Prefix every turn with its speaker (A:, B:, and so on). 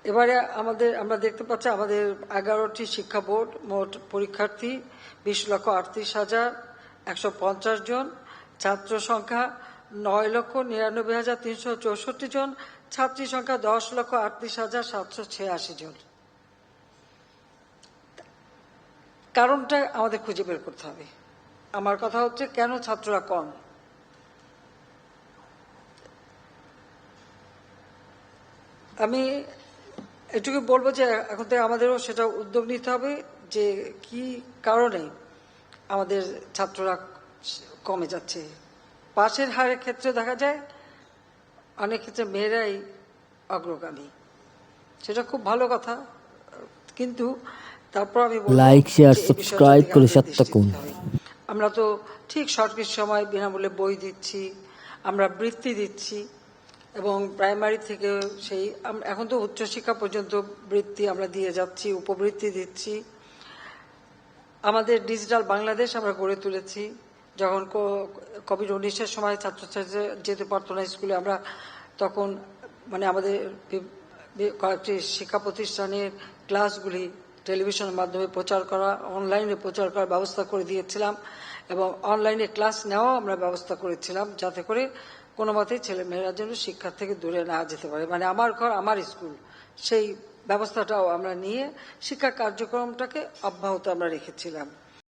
A: এবারে আমরা দেখতে পাচ্ছি আমাদের 11টি শিক্ষা বোর্ড, মোট পরীক্ষার্থী 20,38,150 জন, ছাত্র সংখ্যা 9,99,364 জন, ছাত্রী সংখ্যা 10,38,786 জন। কারণটা আমাদের খুঁজে বের করতে হবে। আমার কথা হচ্ছে, কেন ছাত্ররা কম? আমি এটুকু বলবো যে এখন থেকে আমাদেরও সেটা উদ্যোগ নিতে হবে যে কি কারণে আমাদের ছাত্ররা কমে যাচ্ছে। পাশের হারের ক্ষেত্রে দেখা যায় অনেক ক্ষেত্রে মেয়েরাই অগ্রগামী, সেটা খুব ভালো কথা, কিন্তু তারপর আমি
B: লাইক শেয়ার সাবস্ক্রাইব করে সাথে থাকুন।
A: আমরা তো ঠিক সঠিক সময় বিনামূল্যে বই দিচ্ছি, আমরা বৃত্তি দিচ্ছি, এবং প্রাইমারি থেকে সেই এখন তো উচ্চশিক্ষা পর্যন্ত বৃত্তি আমরা দিয়ে যাচ্ছি, উপবৃত্তি দিচ্ছি। আমাদের ডিজিটাল বাংলাদেশ আমরা গড়ে তুলেছি। যখন কোভিড-19 সময় ছাত্রছাত্রীরা যেতে পারতো না স্কুলে, আমরা তখন আমাদের কয়েকটি শিক্ষা প্রতিষ্ঠানের ক্লাসগুলি টেলিভিশনের মাধ্যমে প্রচার করা, অনলাইনে প্রচার করার ব্যবস্থা করে দিয়েছিলাম, এবং অনলাইনে ক্লাস নেওয়াও আমরা ব্যবস্থা করেছিলাম, যাতে করে কোনো মতেই ছেলে মেয়েরা যেন শিক্ষার থেকে দূরে না যেতে পারে। আমার ঘর আমার স্কুল, সেই ব্যবস্থাটাও আমরা নিয়ে শিক্ষা কার্যক্রমটাকে অব্যাহত আমরা রেখেছিলাম।